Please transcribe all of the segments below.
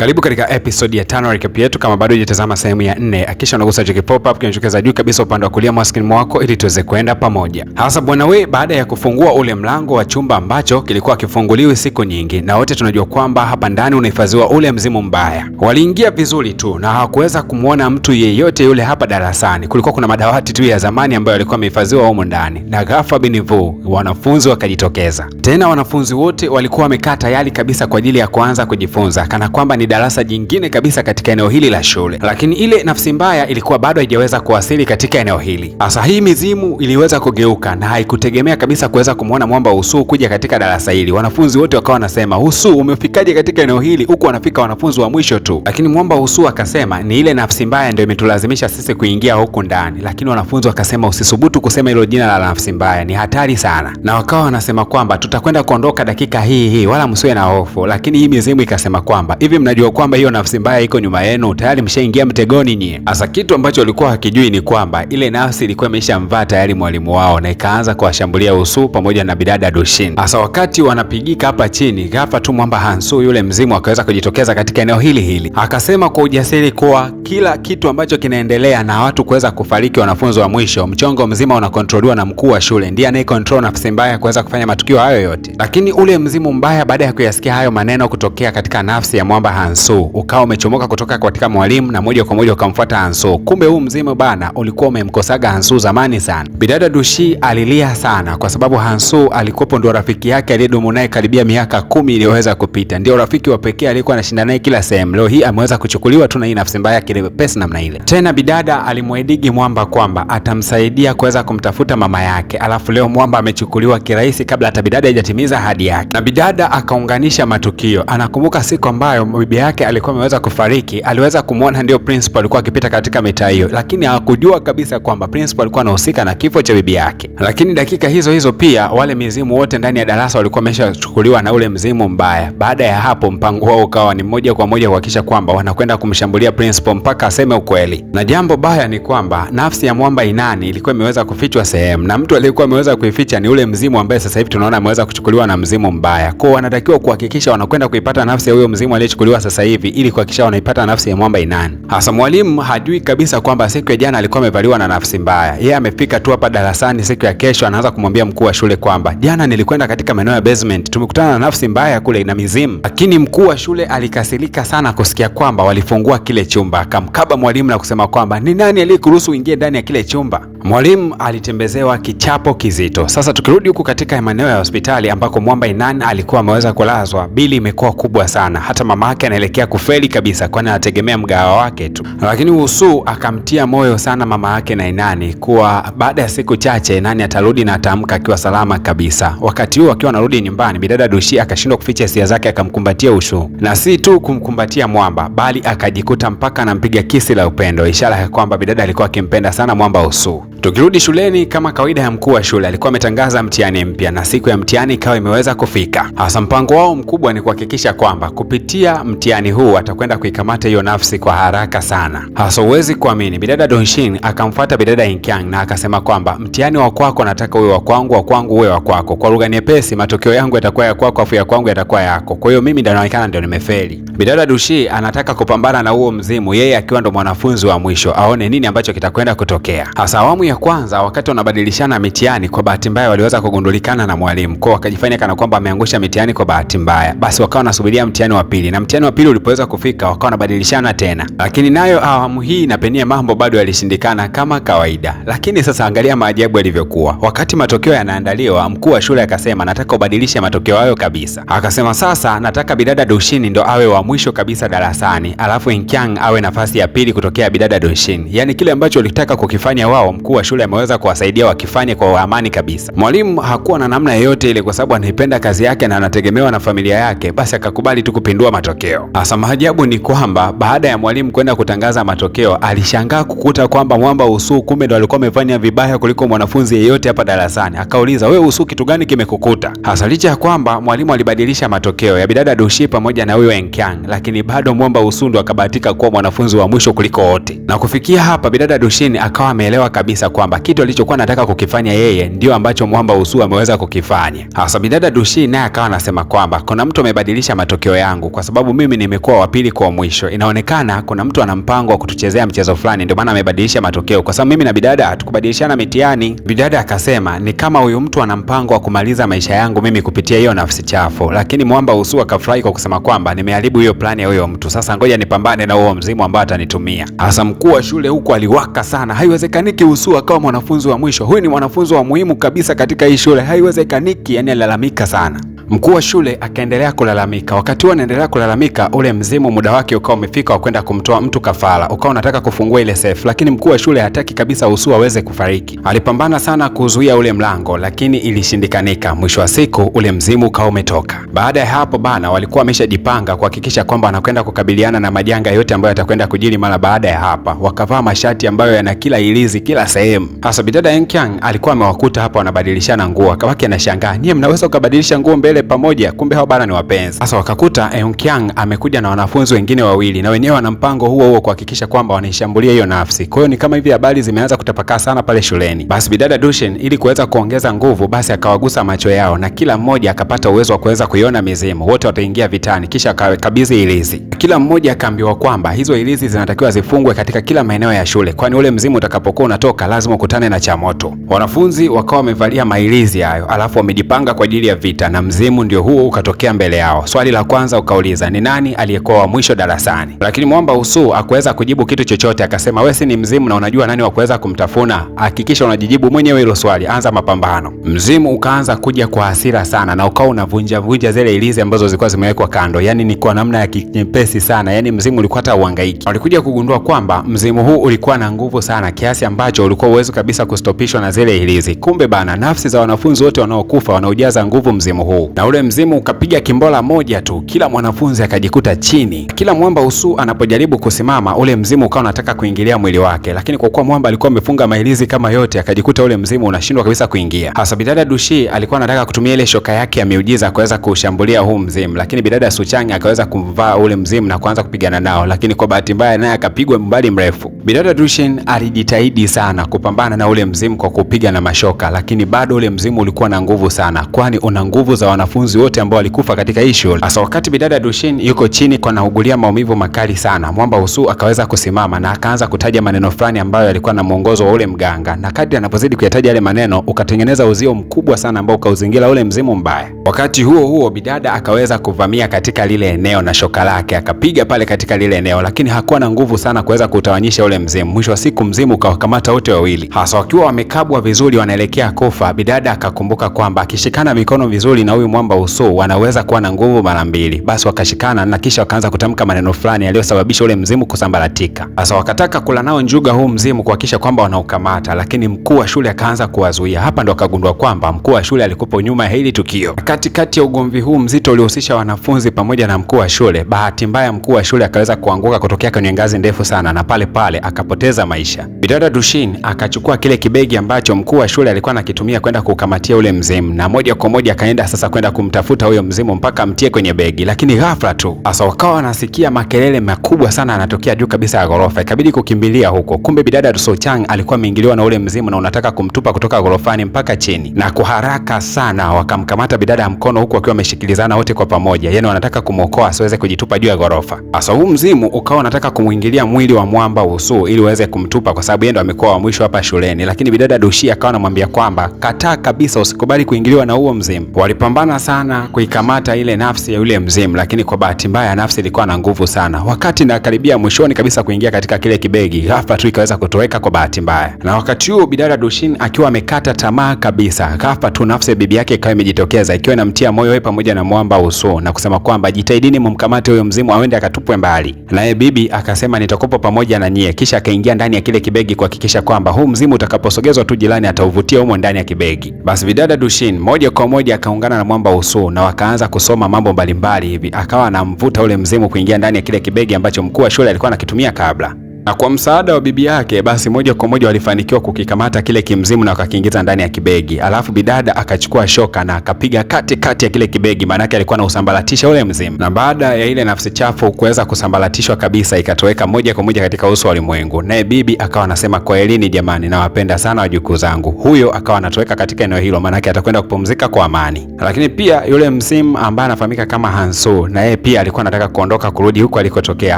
Karibu katika episode ya 5 recap yetu. Kama bado hujatazama sehemu ya 4, hakikisha unagusa cheki pop up kinachokeza juu kabisa upande wa kulia mwa screen wako ili tuweze kwenda pamoja. Hasa bwana we, baada ya kufungua ule mlango wa chumba ambacho kilikuwa kifunguliwi siku nyingi, na wote tunajua kwamba hapa ndani unahifadhiwa ule mzimu mbaya. Waliingia vizuri tu na hawakuweza kumuona mtu yeyote yule hapa darasani. Kulikuwa kuna madawati tu ya zamani ambayo yalikuwa yamehifadhiwa huko ndani. Na ghafla binivu wanafunzi wakajitokeza. Tena wanafunzi wote walikuwa wamekaa tayari kabisa kwa ajili ya kuanza kujifunza, kana kwamba ni darasa jingine kabisa katika eneo hili la shule. Lakini ile nafsi mbaya ilikuwa bado haijaweza kuwasili katika eneo hili. Sasa hii mizimu iliweza kugeuka na haikutegemea kabisa kuweza kumuona mwamba Usu kuja katika darasa hili. Wanafunzi wote wakawa wanasema, "Usu, umefikaje katika eneo hili?" Huku wanafika wanafunzi wa mwisho tu. Lakini mwamba Usu akasema, "Ni ile nafsi mbaya ndio imetulazimisha sisi kuingia huku ndani." Lakini wanafunzi wakasema, "Usisubutu kusema hilo jina la nafsi mbaya, ni hatari sana." Na wakawa wanasema kwamba tutakwenda kuondoka dakika hii wala msiwe na hofu. Lakini hii mizimu ikasema kwamba, "Hivi mnajua kwamba hiyo nafsi mbaya iko nyuma yenu? Tayari mshaingia mtegoni nyie." Hasa kitu ambacho walikuwa hakijui ni kwamba ile nafsi ilikuwa imeshamvaa tayari mwalimu wao na ikaanza kuwashambulia Usu pamoja na bidada Doshin. Hasa wakati wanapigika hapa chini, ghafla tu mwamba Hansu yule mzimu akaweza kujitokeza katika eneo hili. Akasema kwa ujasiri kuwa kila kitu ambacho kinaendelea na watu kuweza kufariki wanafunzi wa mwisho, mchongo mzima unakontroliwa na mkuu wa shule. Ndiye anaye control nafsi mbaya kuweza kufanya matukio hayo yote. Lakini ule mzimu mbaya baada ya kuyasikia hayo maneno kutokea katika nafsi ya mwamba Hansu, ukawa umechomoka kutoka katika mwalimu na moja kwa moja ukamfuata Hansu. Kumbe huu mzimu bana ulikuwa umemkosaga Hansu zamani sana. Bidada Dushi alilia sana kwa sababu Hansu alikuwa ndio rafiki yake aliyedumu naye karibia miaka 10 iliyoweza kupita. Ndio rafiki wa pekee aliyekuwa anashinda naye kila sehemu. Leo hii ameweza kuchukuliwa tu na hii nafsi mbaya kile pesa namna ile. Tena bidada alimwahidi mwamba kwamba atamsaidia kuweza kumtafuta mama yake. Alafu leo mwamba amechukuliwa kirahisi kabla hata bidada haijatimiza ahadi yake. Na bidada akaunganisha matukio. Anakumbuka siku ambayo bibi yake alikuwa ameweza kufariki, aliweza kumuona ndio principal alikuwa akipita katika mitaa hiyo, lakini hakujua kabisa kwamba principal alikuwa anahusika na kifo cha bibi yake. Lakini dakika hizo pia wale mizimu wote ndani ya darasa walikuwa wameshachukuliwa na ule mzimu mbaya. Baada ya hapo mpango wao ukawa ni moja kwa moja kuhakikisha kwamba wanakwenda kumshambulia principal mpaka aseme ukweli. Na jambo baya ni kwamba nafsi ya mwamba Inani ilikuwa imeweza kufichwa sehemu, na mtu aliyekuwa ameweza kuificha ni ule mzimu ambaye sasa hivi tunaona ameweza kuchukuliwa na mzimu mbaya. Kwa wanatakiwa kuhakikisha wanakwenda kuipata nafsi ya huyo mzimu aliyechukuliwa sasa hivi ili kuhakikisha wanaipata nafsi ya mwamba Inani. Hasa mwalimu hajui kabisa kwamba siku ya jana alikuwa amevaliwa na nafsi mbaya. Yeye amefika tu hapa darasani siku ya kesho, anaanza kumwambia mkuu wa shule kwamba jana nilikwenda katika maeneo ya basement, tumekutana na nafsi mbaya kule ina mizimu. Lakini mkuu wa shule alikasirika sana kusikia kwamba walifungua kile chumba. Akamkaba mwalimu na kusema kwamba, "Ni nani aliyekuruhusu uingie ndani ya kile chumba?" Mwalimu alitembezewa kichapo kizito. Sasa tukirudi huku katika maeneo ya hospitali ambako mwamba Inani alikuwa ameweza kulazwa, bili imekuwa kubwa sana. Hata mama yake anaelekea kufeli kabisa, kwani anategemea mgawa wake tu. Lakini Usu akamtia moyo sana mama yake na Inani kuwa baada ya siku chache Inani atarudi na ataamka akiwa salama kabisa. Wakati huo akiwa anarudi nyumbani, bidada Dushi akashindwa kuficha hisia zake, akamkumbatia Usu. Na si tu kumkumbatia mwamba, bali akajikuta mpaka anampiga kisi la upendo, ishara ya kwamba bidada alikuwa akimpenda sana mwamba Usu. Tukirudi shuleni, kama kawaida ya mkuu wa shule alikuwa ametangaza mtihani mpya na siku ya mtihani ikawa imeweza kufika. Hasa mpango wao mkubwa ni kuhakikisha kwamba kupitia mtihani huu atakwenda kuikamata hiyo nafsi kwa haraka sana. Hasa uwezi kuamini, bidada Donshin akamfuata bidada Inkyang na akasema kwamba mtihani wa kwako nataka uwe wa kwangu, wa kwangu uwe wa kwako. Kwa lugha nyepesi, matokeo yangu yatakuwa ya kwako, afu ya kwangu yatakuwa yako. Kwa hiyo mimi ndio naonekana ndio nimefeli. Bidada Dushi anataka kupambana na huo mzimu, yeye akiwa ndo mwanafunzi wa mwisho, aone nini ambacho kitakwenda kutokea. Hasa awamu ya kwanza wakati wanabadilishana mitihani, kwa bahati mbaya waliweza kugundulikana na mwalimu, kwa wakajifanya kana kwamba ameangusha mitihani kwa bahati mbaya. Basi wakawa wanasubiria mtihani wa pili, na mtihani wa pili ulipoweza kufika wakawa wanabadilishana tena. Lakini nayo awamu hii na penye mambo bado yalishindikana kama kawaida. Lakini sasa angalia maajabu yalivyokuwa. Wakati matokeo yanaandaliwa, mkuu wa shule akasema, "Nataka ubadilishe matokeo hayo kabisa." Akasema, "Sasa nataka bidada Doshin ndo awe wa mwisho kabisa darasani, alafu Inkyang awe nafasi ya pili kutokea bidada Doshin." Yaani kile ambacho walitaka kukifanya wao, mkuu wa shule ameweza kuwasaidia wakifanye kwa amani kabisa. Mwalimu hakuwa na namna yoyote ile, kwa sababu anaipenda kazi yake na anategemewa na familia yake, basi akakubali tu kupindua matokeo. Hasa maajabu ni kwamba baada ya mwalimu kwenda kutangaza matokeo, alishangaa kukuta kwamba mwamba Usu kumbe ndo alikuwa amefanya vibaya kuliko mwanafunzi yeyote hapa darasani. Akauliza, "Wewe Usu, kitu gani kimekukuta?" Hasa licha ya kwamba mwalimu alibadilisha matokeo ya bidada Dushi pamoja na huyo Enkyang, lakini bado mwamba Usu ndo akabahatika kuwa mwanafunzi wa mwisho kuliko wote. Na kufikia hapa bidada Dushin akawa ameelewa kabisa kwamba kitu alichokuwa anataka kukifanya yeye ndio ambacho Mwamba Usuu ameweza kukifanya. Hasa bidada Dushi naye akawa anasema kwamba kuna mtu amebadilisha matokeo yangu kwa sababu mimi nimekuwa wa pili kwa mwisho. Inaonekana kuna mtu ana mpango wa kutuchezea mchezo fulani, ndio maana amebadilisha matokeo, kwa sababu mimi na bidada hatukubadilishana mitihani. Bidada akasema ni kama huyu mtu ana mpango wa kumaliza maisha yangu mimi kupitia hiyo nafsi chafu, lakini Mwamba Usuu akafurahi kwa kusema kwamba nimeharibu hiyo plani ya huyo mtu, sasa ngoja nipambane na huo mzimu ambao atanitumia. Hasa mkuu wa shule huko aliwaka sana, haiwezekaniki Usuu akawa mwanafunzi wa mwisho, huyu ni mwanafunzi wa muhimu kabisa katika hii shule, haiwezekaniki. Yani alilalamika sana. Mkuu wa shule akaendelea kulalamika. Wakati huo anaendelea kulalamika, ule mzimu muda wake ukawa umefika wa kwenda kumtoa mtu kafara, ukawa unataka kufungua ile safe, lakini mkuu wa shule hataki kabisa Usuu aweze kufariki. Alipambana sana kuzuia ule mlango, lakini ilishindikanika. Mwisho wa siku ule mzimu ukawa umetoka. Baada ya hapo bana, walikuwa wameshajipanga kuhakikisha kwamba wanakwenda kukabiliana na majanga yote ambayo yatakwenda kujiri mara baada ya hapa. Wakavaa mashati ambayo yana kila ilizi kila sehemu. Hasa bidada Enkyang alikuwa amewakuta hapa wanabadilishana nguo, akabaki anashangaa, nyie mnaweza kubadilisha nguo mbele pamoja? Kumbe hao bana ni wapenzi. Sasa wakakuta Enkyang amekuja na wanafunzi wengine wawili, na wenyewe wana mpango huo kuhakikisha kwamba wanaishambulia hiyo nafsi. Kwa hiyo ni kama hivi habari zimeanza kutapakaa sana pale shuleni. Basi bidada Dushin ili kuweza kuongeza nguvu, basi akawagusa macho yao na kila mmoja akapata uwezo wa kuweza kuiona mizimu. Wote wataingia vitani, kisha akakabidhi ilizi. Kila mmoja akaambiwa kwamba hizo ilizi zinatakiwa zifungwe katika kila maeneo ya shule, kwani ule mzimu utakapokuwa unatoka lazima ukutane na cha moto. Wanafunzi wakawa wamevalia mailizi hayo, alafu wamejipanga kwa ajili ya vita, na mzimu ndio huo ukatokea mbele yao. Swali la kwanza ukauliza ni nani aliyekuwa wa mwisho darasani, lakini Mwamba Usuu hakuweza kujibu kitu chochote. Akasema wewe si ni mzimu na unajua nani wa kuweza kumtafuna, hakikisha unajijibu mwenyewe hilo swali, anza mapambano. Mzimu ukaanza kuja kwa hasira sana na ukawa unavunja vunja zile ilizi ambazo zilikuwa zimewekwa kando, yani ni kwa namna ya kinyepesi sana, yani mzimu ulikuwa hata uhangaiki. Walikuja kugundua kwamba mzimu huu ulikuwa na nguvu sana kiasi ambacho ulikuwa uwezo kabisa kustopishwa na zile ilizi. Kumbe bana, nafsi za wanafunzi wote wanaokufa wanaujaza nguvu mzimu huu, na ule mzimu ukapiga kimbola moja tu, kila mwanafunzi akajikuta chini. Kila Mwamba Usuu anapojaribu kusimama, ule mzimu ukawa unataka kuingilia mwili wake, lakini kwa kuwa Mwamba alikuwa amefunga mailizi kama yote, akajikuta ule mzimu unashindwa kabisa kuingia. Hasa bidada Dushi alikuwa anataka kutumia ile shoka yake ya miujiza kuweza kushambulia huu mzimu, lakini bidada Suchang akaweza kumvaa ule mzimu na kuanza kupigana nao, lakini kwa bahati mbaya naye akapigwa mbali mrefu. Bidada Dushin alijitahidi sana kupambana na ule mzimu kwa kupiga na mashoka, lakini bado ule mzimu ulikuwa na nguvu sana, kwani una nguvu za wanafunzi wote ambao walikufa katika hii shule. Hasa wakati bidada Dushin yuko chini kwa naugulia maumivu makali sana, Mwamba Usuu akaweza kusimama na akaanza kutaja maneno fulani ambayo yalikuwa na mwongozo wa ule mganga, na kadri anapozidi kuyataja yale maneno ukatengeneza uzio mkubwa sana ambao ukauzingira ule mzimu mbaya. Wakati huo huo bidada akaweza kuvamia katika lile eneo na shoka lake akapiga pale katika lile eneo, lakini hakuwa na nguvu sana kuweza kutawanyisha ule mzimu. Mwisho wa siku mzimu ukawakamata wote wawili. Hasa wakiwa wamekabwa vizuri wanaelekea kufa, bidada akakumbuka kwamba akishikana mikono vizuri na huyu Mwamba Usuu wanaweza kuwa na nguvu mara mbili. Basi wakashikana na kisha wakaanza kutamka maneno fulani yaliyosababisha ule mzimu kusambaratika. Sasa wakataka kula nao njuga huu mzimu kuhakikisha kwamba wanaukamata, lakini mkuu wa shule akaanza kuwazuia. Hapa ndo akagundua kwamba mkuu wa shule alikuwa nyuma ya hili tukio. Katikati ya ugomvi huu mzito uliohusisha wanafunzi pamoja na mkuu wa shule, bahati mbaya mkuu wa shule akaweza kuanguka kutokea kwenye ngazi ndefu sana na pale pale akapoteza maisha. Bidada Dushin akachukua kile kibegi ambacho mkuu wa shule alikuwa anakitumia kwenda kukamatia ule mzimu, na moja kwa moja akaenda sasa kwenda kumtafuta huyo mzimu mpaka amtie kwenye begi, lakini ghafla tu sasa wakawa wanasikia makelele makubwa sana yanatokea juu kabisa ya ghorofa. Ikabidi kukimbilia huko. Kumbe bidada Suchang alikuwa ameingiliwa na ule mzimu na unataka kumtupa kutoka ghorofani mpaka chini, na kwa haraka sana wakamkamata bidada mkono huku wakiwa wameshikilizana wote kwa pamoja, yani wanataka kumwokoa asiweze kujitupa juu ya ghorofa. Sasa huu mzimu ukawa unataka kumuingilia mwili wa Mwamba Usuu ili uweze kumtupa, kwa sababu yeye ndo amekuwa wa mwisho hapa shuleni, lakini bidada Dushi akawa anamwambia kwamba kataa kabisa, usikubali kuingiliwa na huo mzimu. Walipambana sana kuikamata ile nafsi ya yule mzimu, lakini kwa bahati mbaya nafsi ilikuwa na nguvu sana. Wakati na karibia mwishoni kabisa kuingia katika kile kibegi, ghafla tu ikaweza kutoweka kwa bahati mbaya. Na wakati huo bidada Dushin akiwa amekata tamaa kabisa, ghafla tu nafsi ya bibi yake ikawa imejitokeza ikiwa inamtia moyo yeye pamoja na Mwamba Usuu na kusema kwamba jitahidini mumkamate huyo mzimu aende akatupwe mbali. Naye bibi akasema nitakopa pamoja na nyie, kisha akaingia ndani ya kile kibegi kuhakikisha kwamba huu mzimu utakaposogezwa tu jirani atauvutia humo ndani ya kibegi. Basi bidada Dushin moja kwa moja akaungana na Mwamba Usuu na wakaanza kusoma mambo mbalimbali hivi, akawa anamvuta ule mzimu kuingia ndani ya kile kibegi ambacho mkuu wa shule alikuwa anakitumia kabla. na kwa msaada wa bibi yake basi moja kwa moja walifanikiwa kukikamata kile kimzimu na wakakiingiza ndani ya kibegi. Alafu bidada akachukua shoka na akapiga kati ya kile kibegi, maana yake alikuwa anausambaratisha ule mzimu. Na baada ya ile nafsi chafu kuweza kusambaratishwa kabisa, ikatoweka moja kwa moja katika uso wa ulimwengu. Naye bibi akawa anasema kwaherini jamani, nawapenda sana wajukuu zangu. Huyo akawa anatoweka katika eneo hilo, maana yake atakwenda kupumzika kwa amani. Lakini pia yule mzimu ambaye anafahamika kama Hansu, na yeye pia alikuwa anataka kuondoka kurudi huko alikotokea.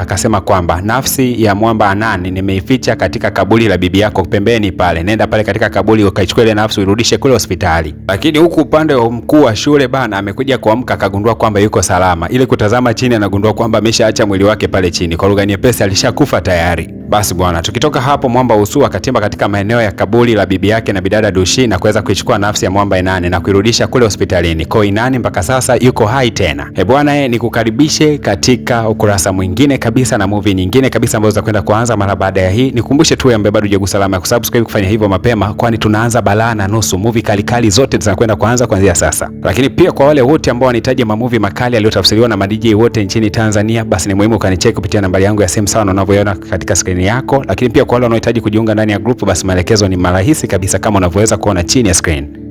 Akasema kwamba nafsi ya mwamba Anani nimeificha katika kaburi la bibi yako pembeni pale, nenda pale katika kaburi ukaichukua ile nafsi urudishe kule hospitali. Lakini huku upande wa mkuu wa shule bana amekuja kuamka, akagundua kwamba yuko salama. Ile kutazama chini anagundua kwamba ameshaacha mwili wake pale chini, kwa lugha nyepesi alishakufa tayari. Basi bwana, tukitoka hapo mwamba Usu akatimba katika maeneo ya kaburi la bibi yake na bidada Dushi na kuweza kuichukua nafsi ya mwamba Inani na kuirudisha kule hospitalini. Kwa Inani mpaka sasa yuko hai tena. Bwana, nikukaribishe katika ukurasa mwingine kabisa na movie nyingine kabisa ambazo zitakwenda kuanza mara baada ya hii. Nikukumbushe tu ambaye bado hujagusa alama ya kusubscribe kufanya hivyo mapema, kwani tunaanza balaa na nusu. Movie kali zote zinakwenda kuanza kuanzia sasa. Lakini pia kwa wale wote ambao wanahitaji movie makali yaliyotafsiriwa na madj wote nchini Tanzania, basi ni muhimu kanicheki kupitia nambari yangu ya simu sawa na unavyoona katika screen yako. Lakini pia kwa wale wanaohitaji kujiunga ndani ya group, basi maelekezo ni marahisi kabisa kama unavyoweza kuona chini ya screen.